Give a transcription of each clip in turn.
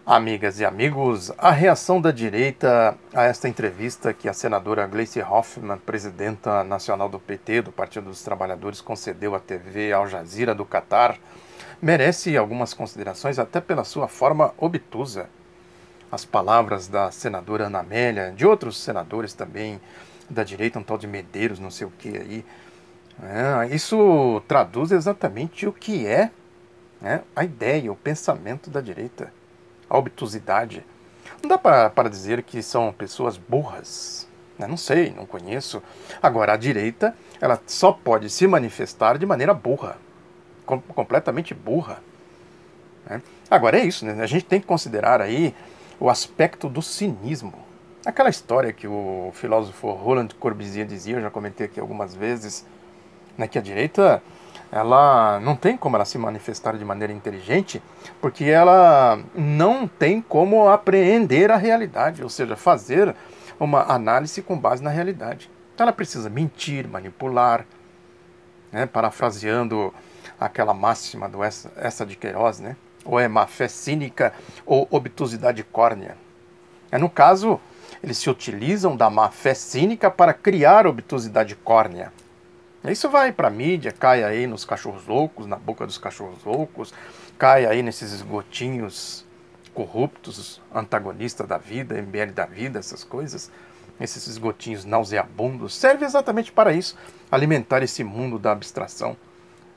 Amigas e amigos, a reação da direita a esta entrevista que a senadora Gleisi Hoffmann, presidenta nacional do PT, do Partido dos Trabalhadores, concedeu à TV Al Jazeera do Catar, merece algumas considerações até pela sua forma obtusa. As palavras da senadora Ana Amélia, de outros senadores também da direita, um tal de Medeiros, não sei o que aí, isso traduz exatamente o que é, a ideia, o pensamento da direita. A obtusidade. Não dá para dizer que são pessoas burras. Não sei, não conheço. Agora, a direita, ela só pode se manifestar de maneira burra. Completamente burra. Agora, é isso, né? A gente tem que considerar aí o aspecto do cinismo. Aquela história que o filósofo Roland Corbusier dizia, eu já comentei aqui algumas vezes, né, que a direita, ela não tem como ela se manifestar de maneira inteligente, porque ela não tem como apreender a realidade, ou seja, fazer uma análise com base na realidade. Então ela precisa mentir, manipular, parafraseando aquela máxima do Essa de Queiroz, né? Ou é má fé cínica ou obtusidade córnea. No caso, eles se utilizam da má fé cínica para criar obtusidade córnea. Isso vai para a mídia, cai aí nos cachorros loucos, na boca dos cachorros loucos, cai aí nesses esgotinhos corruptos, antagonistas da vida, MBL da vida, essas coisas, esses esgotinhos nauseabundos, serve exatamente para isso, alimentar esse mundo da abstração.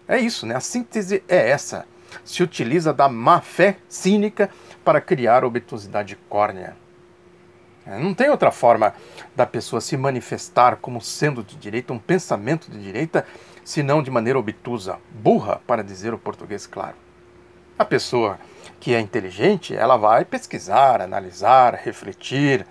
É isso, né? A síntese é essa. Se utiliza da má-fé cínica para criar obtusidade córnea. Não tem outra forma da pessoa se manifestar como sendo de direita, um pensamento de direita, senão de maneira obtusa, burra, para dizer o português claro. A pessoa que é inteligente, ela vai pesquisar, analisar, refletir,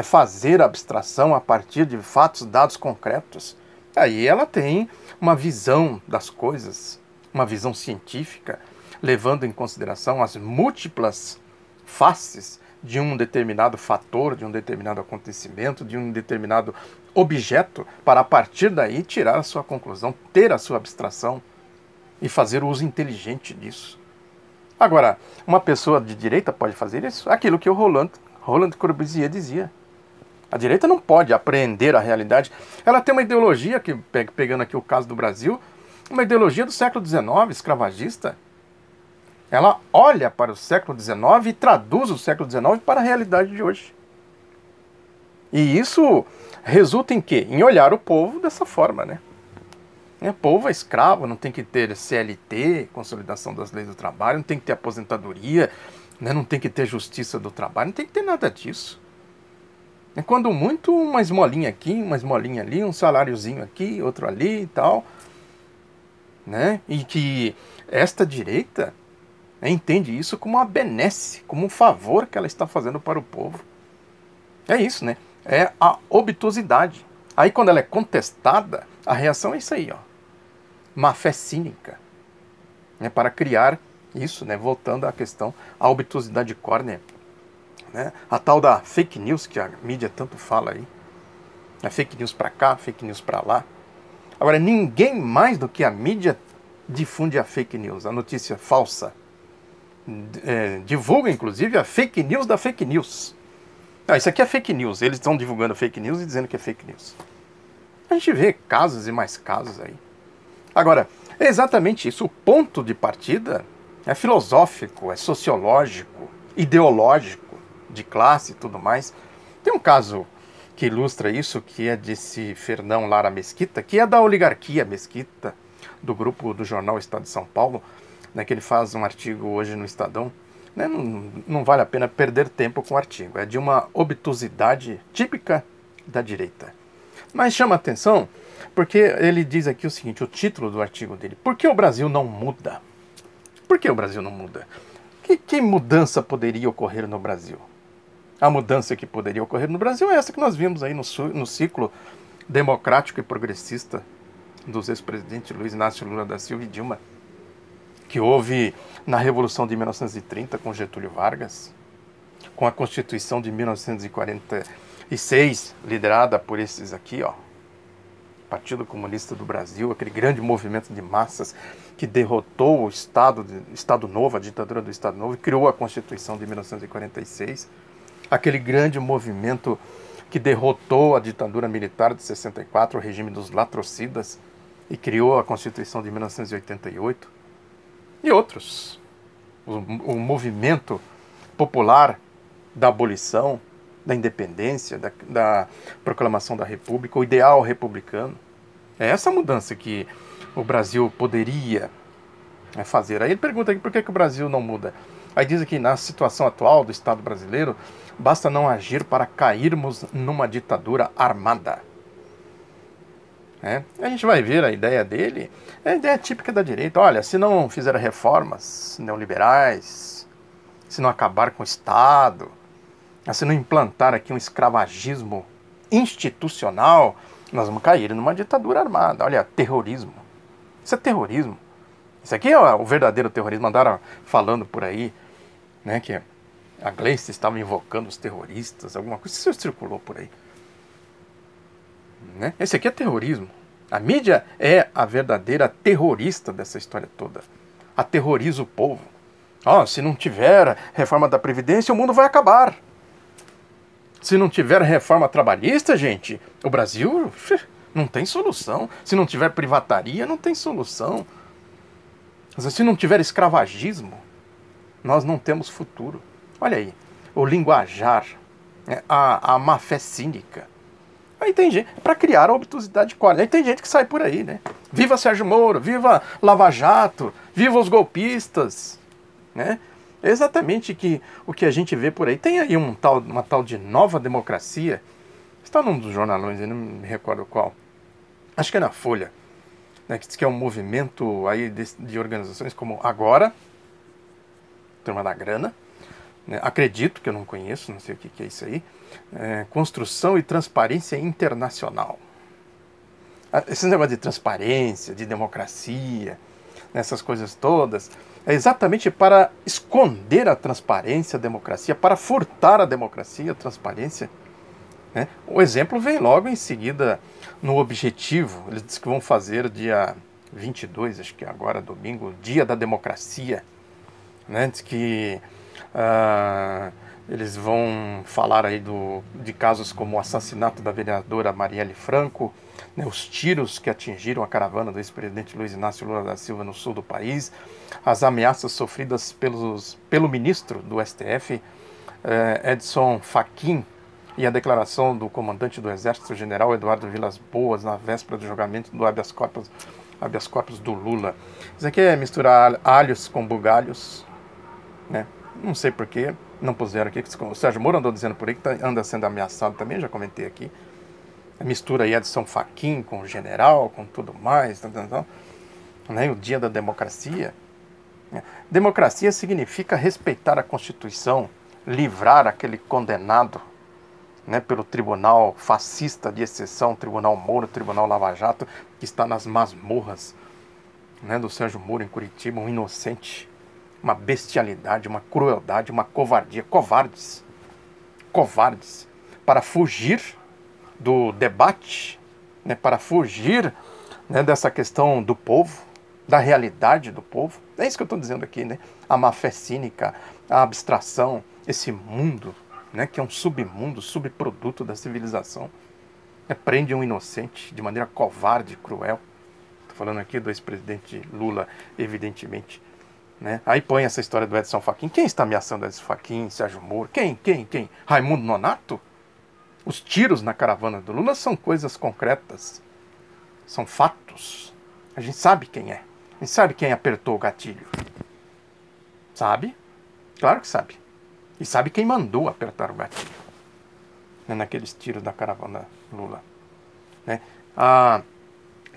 fazer abstração a partir de fatos, dados concretos. Aí ela tem uma visão das coisas, uma visão científica, levando em consideração as múltiplas faces de um determinado fator, de um determinado acontecimento, de um determinado objeto, para a partir daí tirar a sua conclusão, ter a sua abstração e fazer o uso inteligente disso. Agora, uma pessoa de direita pode fazer isso? Aquilo que o Roland Corbusier dizia. A direita não pode apreender a realidade. Ela tem uma ideologia, que, pegando aqui o caso do Brasil, uma ideologia do século XIX, escravagista. Ela olha para o século XIX e traduz o século XIX para a realidade de hoje. E isso resulta em quê? Em olhar o povo dessa forma, né? O povo é escravo, não tem que ter CLT, consolidação das leis do trabalho, não tem que ter aposentadoria, não tem que ter justiça do trabalho, não tem que ter nada disso. Quando muito, uma esmolinha aqui, uma esmolinha ali, um saláriozinho aqui, outro ali e tal. E que esta direita entende isso como uma benesse, como um favor que ela está fazendo para o povo. É isso, né? É a obtusidade. Aí quando ela é contestada, a reação é isso aí, ó. Má fé cínica. Para criar isso, voltando à questão, a obtusidade córnea. A tal da fake news que a mídia tanto fala aí. Fake news para cá, fake news para lá. Agora, ninguém mais do que a mídia difunde a fake news, a notícia falsa. Divulga, inclusive, a fake news da fake news. Isso aqui é fake news. Eles estão divulgando fake news e dizendo que é fake news. A gente vê casos e mais casos aí. Agora, é exatamente isso. O ponto de partida é filosófico, é sociológico, ideológico, de classe e tudo mais. Tem um caso que ilustra isso, que é desse Fernão Lara Mesquita, que é da oligarquia Mesquita, do grupo do jornal Estado de São Paulo, que ele faz um artigo hoje no Estadão. Não vale a pena perder tempo com o artigo. É de uma obtusidade típica da direita. Mas chama atenção porque ele diz aqui o seguinte, o título do artigo dele: por que o Brasil não muda? Por que o Brasil não muda? Que mudança poderia ocorrer no Brasil? A mudança que poderia ocorrer no Brasil é essa que nós vimos aí no ciclo democrático e progressista dos ex-presidentes Luiz Inácio Lula da Silva e Dilma, que houve na Revolução de 1930 com Getúlio Vargas, com a Constituição de 1946, liderada por esses aqui, ó, Partido Comunista do Brasil, aquele grande movimento de massas que derrotou o Estado Novo, a ditadura do Estado Novo, e criou a Constituição de 1946. Aquele grande movimento que derrotou a ditadura militar de 64, o regime dos latrocidas, e criou a Constituição de 1988. E outros. O movimento popular da abolição, da independência, da proclamação da República, o ideal republicano. É essa mudança que o Brasil poderia fazer. Aí ele pergunta aqui por que o Brasil não muda. Aí diz que na situação atual do Estado brasileiro, basta não agir para cairmos numa ditadura armada. A gente vai ver a ideia dele, é a ideia típica da direita. Olha, se não fizer reformas neoliberais, se não acabar com o Estado, se não implantar aqui um escravagismo institucional, nós vamos cair numa ditadura armada. Olha, terrorismo. Isso é terrorismo. Isso aqui é o verdadeiro terrorismo. Andaram falando por aí, né, que a Gleice estava invocando os terroristas, alguma coisa. Isso circulou por aí. Né? Esse aqui é terrorismo. A mídia é a verdadeira terrorista dessa história toda. Aterroriza o povo. Se não tiver reforma da Previdência, o mundo vai acabar. Se não tiver reforma trabalhista, gente, o Brasil não tem solução. Se não tiver privataria, não tem solução. Se não tiver escravagismo, nós não temos futuro. Olha aí, o linguajar, a má-fé cínica. Aí tem gente, para criar a obtusidade córnea. Aí tem gente que sai por aí, né? Viva Sérgio Moro, viva Lava Jato, viva os golpistas, né? É exatamente o que a gente vê por aí. Tem aí uma tal de nova democracia. Está num dos jornalões, eu não me recordo qual. Acho que é na Folha. Né, que diz que é um movimento aí de organizações como Agora, Turma da Grana. Né, acredito, que eu não conheço, não sei o que é isso aí. Construção e Transparência Internacional. Esse negócio de transparência, de democracia, essas coisas todas, é exatamente para esconder a transparência, a democracia, para furtar a democracia, a transparência. Né? O exemplo vem logo em seguida no Objetivo. Eles dizem que vão fazer dia 22, acho que é agora, domingo, Dia da Democracia. Né? Diz que eles vão falar aí de casos como o assassinato da vereadora Marielle Franco, né, os tiros que atingiram a caravana do ex-presidente Luiz Inácio Lula da Silva no sul do país, as ameaças sofridas pelo ministro do STF, Edson Fachin, e a declaração do comandante do Exército, General Eduardo Vilas Boas, na véspera do julgamento do habeas corpus do Lula. Isso aqui é misturar alhos com bugalhos, né? Não sei porquê, não puseram aqui. O Sérgio Moro andou dizendo por aí que anda sendo ameaçado também, já comentei aqui. Mistura aí Edson Fachin com o general, com tudo mais. Né? O Dia da Democracia. Democracia significa respeitar a Constituição, livrar aquele condenado, né, pelo tribunal fascista de exceção, Tribunal Moro, Tribunal Lava Jato, que está nas masmorras, né, do Sérgio Moro em Curitiba, um inocente. Uma bestialidade, uma crueldade, uma covardia. Covardes. Covardes. Para fugir do debate, né, para fugir, né, dessa questão do povo, da realidade do povo. É isso que eu estou dizendo aqui, né? A má-fé cínica, a abstração, esse mundo, né, que é um submundo, subproduto da civilização. Prende um inocente de maneira covarde e cruel. Estou falando aqui do ex-presidente Lula, evidentemente. Né? Aí põe essa história do Edson Fachin. Quem está ameaçando Edson Fachin, Sérgio Moro? Quem? Raimundo Nonato? Os tiros na caravana do Lula são coisas concretas. São fatos. A gente sabe quem é. A gente sabe quem apertou o gatilho. Sabe? Claro que sabe. E sabe quem mandou apertar o gatilho. Né? Naqueles tiros da caravana Lula. Né?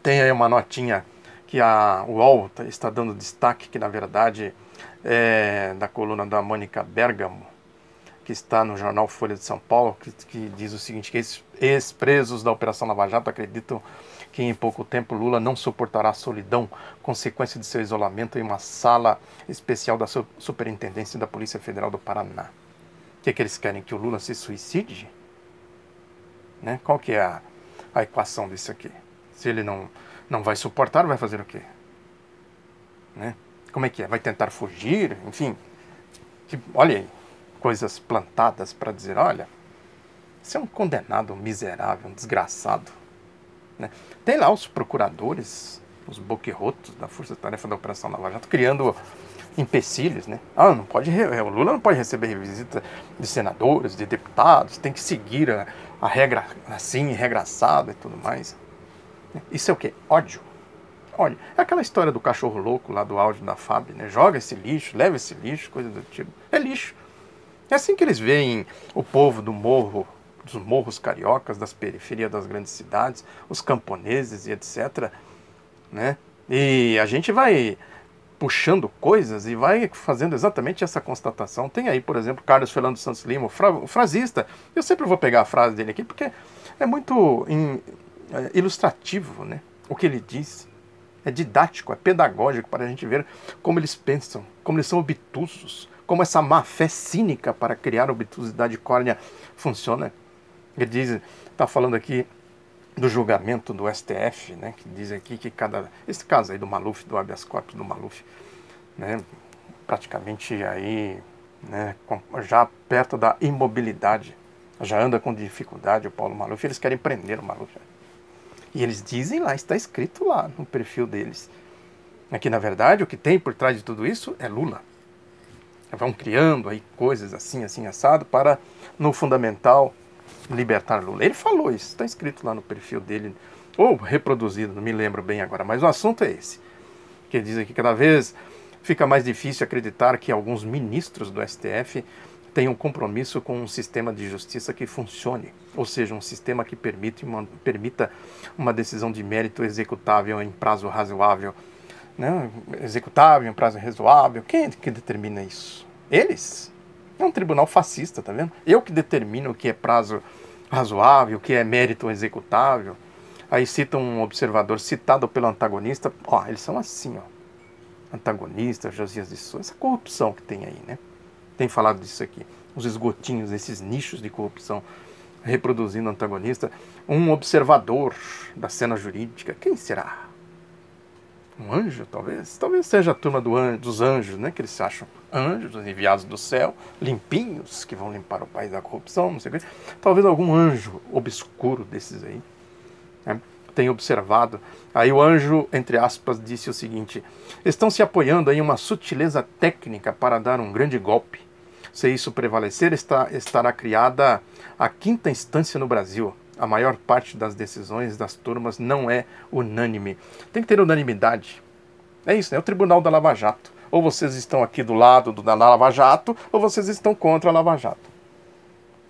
Tem aí uma notinha que a UOL está dando destaque, que na verdade é da coluna da Mônica Bergamo, que está no jornal Folha de São Paulo, que diz o seguinte, que ex-presos da Operação Lava Jato acreditam que em pouco tempo Lula não suportará a solidão, consequência de seu isolamento em uma sala especial da Superintendência da Polícia Federal do Paraná. O que eles querem? Que o Lula se suicide? Né? Qual que é a equação disso aqui? Se ele não vai suportar, vai fazer o quê? Né? Como é que é? Vai tentar fugir? Enfim, olha aí, coisas plantadas para dizer, olha, você é um condenado miserável, um desgraçado. Né? Tem lá os procuradores, os boquirrotos da Força Tarefa da Operação Lava Jato, criando empecilhos, né? Não pode, o Lula não pode receber visita de senadores, de deputados, tem que seguir a regra assim, regra assada e tudo mais. Isso é o quê? Ódio. Olha, é aquela história do cachorro louco lá do áudio da FAB, né? Joga esse lixo, leva esse lixo, coisa do tipo. É lixo. É assim que eles veem o povo do morro, dos morros cariocas, das periferias das grandes cidades, os camponeses e etc. Né? E a gente vai puxando coisas e vai fazendo exatamente essa constatação. Tem aí, por exemplo, Carlos Fernando Santos Lima, o frasista. Eu sempre vou pegar a frase dele aqui porque é muito ilustrativo, né? O que ele diz. É didático, é pedagógico para a gente ver como eles pensam, como eles são obtusos, como essa má fé cínica para criar obtusidade córnea funciona. Ele diz, está falando aqui do julgamento do STF, né, que diz aqui que esse caso aí do Maluf, do habeas corpus do Maluf, né, praticamente aí, né, já perto da imobilidade, já anda com dificuldade o Paulo Maluf, eles querem prender o Maluf. E eles dizem lá, está escrito lá no perfil deles, que na verdade o que tem por trás de tudo isso é Lula. Vão criando aí coisas assim, assim, assado, para no fundamental libertar Lula. Ele falou isso, está escrito lá no perfil dele, ou reproduzido, não me lembro bem agora, mas o assunto é esse. Que ele diz aqui que cada vez fica mais difícil acreditar que alguns ministros do STF tenham compromisso com um sistema de justiça que funcione, ou seja, um sistema que permita uma decisão de mérito executável em prazo razoável. Né? Executável em prazo razoável. Quem é que determina isso? Eles? É um tribunal fascista, tá vendo? Eu que determino o que é prazo razoável, o que é mérito executável. Aí cita um observador citado pelo antagonista. Eles são assim, antagonista, Josias de Souza, essa corrupção que tem aí, né? Tem falado disso aqui. Os esgotinhos, esses nichos de corrupção reproduzindo antagonista. Um observador da cena jurídica. Quem será? Um anjo, talvez? Talvez seja a turma dos anjos, né? Que eles acham anjos, enviados do céu, limpinhos, que vão limpar o país da corrupção, não sei o quê. Talvez algum anjo obscuro desses aí, né? Tem observado. Aí o anjo, entre aspas, disse o seguinte: estão se apoiando em uma sutileza técnica para dar um grande golpe. Se isso prevalecer, estará criada a quinta instância no Brasil. A maior parte das decisões das turmas não é unânime. Tem que ter unanimidade. É isso, né? É o Tribunal da Lava Jato. Ou vocês estão aqui do lado da Lava Jato, ou vocês estão contra a Lava Jato.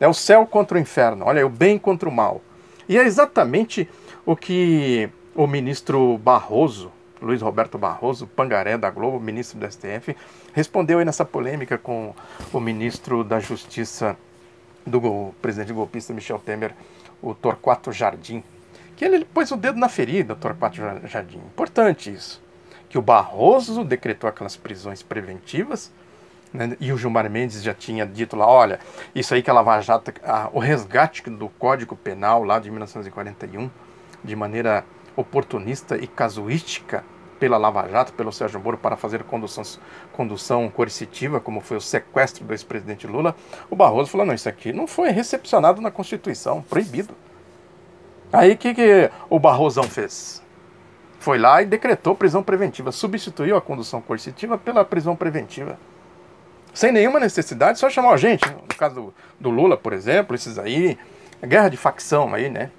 É o céu contra o inferno. Olha, é o bem contra o mal. E é exatamente o que o ministro Barroso, Luiz Roberto Barroso, Pangaré da Globo, ministro do STF, respondeu aí nessa polêmica com o ministro da Justiça do presidente golpista Michel Temer, o Torquato Jardim, que ele pôs o dedo na ferida, o Torquato Jardim. Importante isso, que o Barroso decretou aquelas prisões preventivas, né, e o Gilmar Mendes já tinha dito lá, olha, isso aí que a Lava Jato, o resgate do Código Penal lá de 1941, de maneira oportunista e casuística pela Lava Jato, pelo Sérgio Moro, para fazer condução coercitiva, como foi o sequestro do ex-presidente Lula, o Barroso falou, não, isso aqui não foi recepcionado na Constituição, proibido. Aí o que o Barrosão fez? Foi lá e decretou prisão preventiva, substituiu a condução coercitiva pela prisão preventiva. Sem nenhuma necessidade, só chamar a gente, no caso do Lula, por exemplo, esses aí, a guerra de facção aí, né?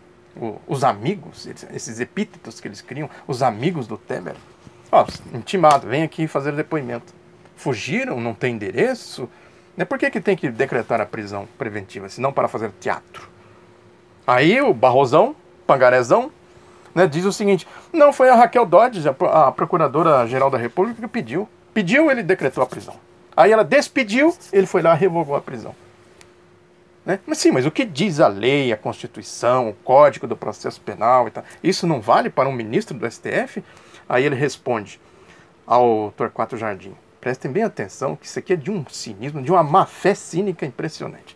Os amigos, esses epítetos que eles criam, os amigos do Temer, intimado, vem aqui fazer depoimento. Fugiram, não tem endereço, né? Por que tem que decretar a prisão preventiva, se não para fazer teatro? Aí o Barrosão, Pangarezão, né, diz o seguinte, não, foi a Raquel Dodge, a Procuradora-Geral da República, que pediu. Pediu, ele decretou a prisão. Aí ela despediu, ele foi lá e revogou a prisão. Né? Mas sim, mas o que diz a lei, a Constituição, o Código do Processo Penal e tal? Isso não vale para um ministro do STF? Aí ele responde ao Torquato Jardim, prestem bem atenção que isso aqui é de um cinismo, de uma má-fé cínica impressionante.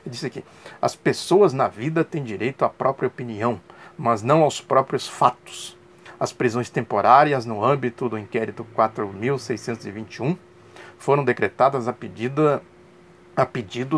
Ele disse aqui, as pessoas na vida têm direito à própria opinião, mas não aos próprios fatos. As prisões temporárias no âmbito do inquérito 4.621 foram decretadas a pedido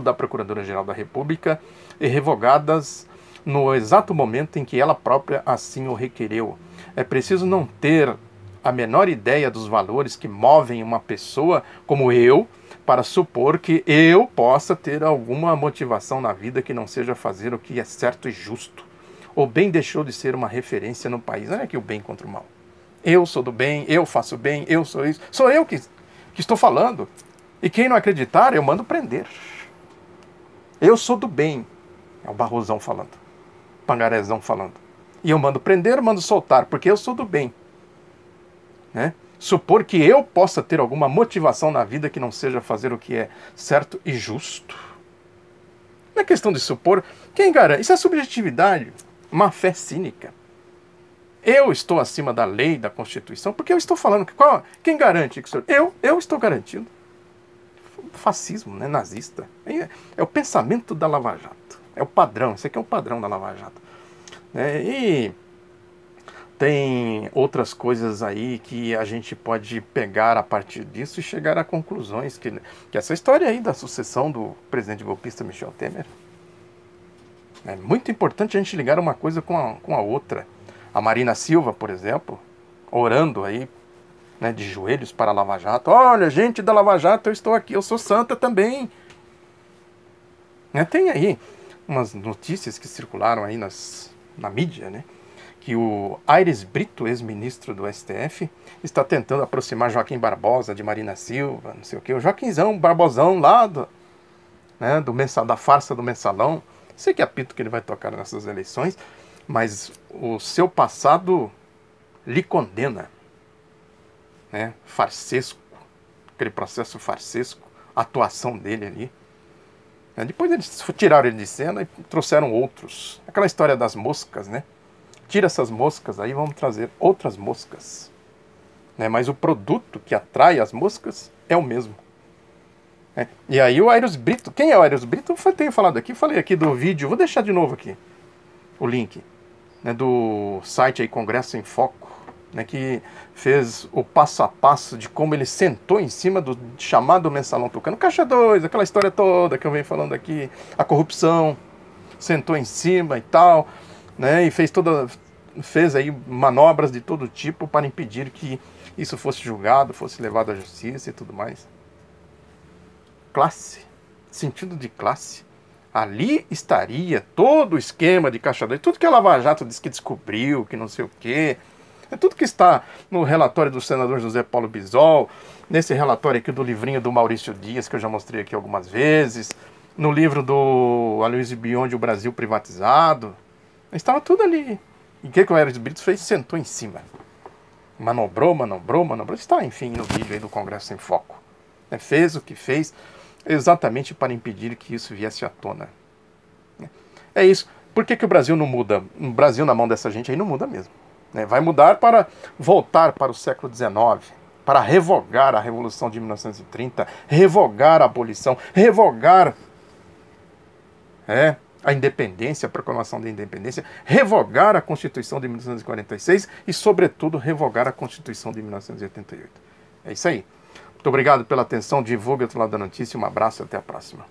da Procuradora-Geral da República e revogadas no exato momento em que ela própria assim o requereu. É preciso não ter a menor ideia dos valores que movem uma pessoa como eu para supor que eu possa ter alguma motivação na vida que não seja fazer o que é certo e justo. O bem deixou de ser uma referência no país. Olha aqui o bem contra o mal. Eu sou do bem, eu faço bem, eu sou isso. Sou eu que estou falando. E quem não acreditar, eu mando prender. Eu sou do bem. É o Barrosão falando. Pangarezão falando. E eu mando prender, mando soltar, porque eu sou do bem. Né? Supor que eu possa ter alguma motivação na vida que não seja fazer o que é certo e justo. Não é questão de supor. Quem garante? Isso é subjetividade. Uma fé cínica. Eu estou acima da lei, da Constituição, porque eu estou falando. Quem garante que sou eu estou garantindo. Fascismo, né? Nazista. É o pensamento da Lava Jato. É o padrão. Esse aqui é o padrão da Lava Jato. E tem outras coisas aí que a gente pode pegar a partir disso e chegar a conclusões. Que essa história aí da sucessão do presidente golpista Michel Temer. É muito importante a gente ligar uma coisa com a outra. A Marina Silva, por exemplo, orando aí, né, de joelhos para a Lava Jato. Olha, gente da Lava Jato, eu estou aqui, eu sou santa também. Tem aí umas notícias que circularam aí na mídia, né? Que o Aires Brito, ex-ministro do STF, está tentando aproximar Joaquim Barbosa de Marina Silva, não sei o quê. O Joaquimzão, Barbosão lá da farsa do mensalão. Sei que apito que ele vai tocar nessas eleições, mas o seu passado lhe condena. Né? Farsesco, aquele processo farsesco, a atuação dele ali. Depois eles tiraram ele de cena e trouxeram outros. Aquela história das moscas, né? Tira essas moscas aí, vamos trazer outras moscas. Mas o produto que atrai as moscas é o mesmo. E aí o Aires Brito, quem é o Aires Brito? Eu tenho falado aqui, falei aqui do vídeo, vou deixar de novo aqui o link, do site aí Congresso em Foco, que fez o passo a passo de como ele sentou em cima do chamado mensalão tucano, Caixa 2, aquela história toda que eu venho falando aqui, a corrupção, sentou em cima e tal, e fez aí manobras de todo tipo para impedir que isso fosse julgado, fosse levado à justiça e tudo mais. Classe, sentido de classe. Ali estaria todo o esquema de Caixa 2, tudo que a Lava Jato diz que descobriu, que não sei o quê. É tudo que está no relatório do senador José Paulo Bisol, nesse relatório aqui do livrinho do Maurício Dias, que eu já mostrei aqui algumas vezes, no livro do Aloysio Biondi, O Brasil Privatizado. Estava tudo ali. E o que o Aires Brito fez? Sentou em cima. Manobrou. Está, enfim, no vídeo aí do Congresso em Foco. Fez o que fez exatamente para impedir que isso viesse à tona. É isso. Por que o Brasil não muda? O Brasil na mão dessa gente aí não muda mesmo. Vai mudar para voltar para o século XIX, para revogar a Revolução de 1930, revogar a abolição, revogar a independência, a proclamação da independência, revogar a Constituição de 1946 e, sobretudo, revogar a Constituição de 1988. É isso aí. Muito obrigado pela atenção, divulgue o outro lado da notícia, um abraço e até a próxima.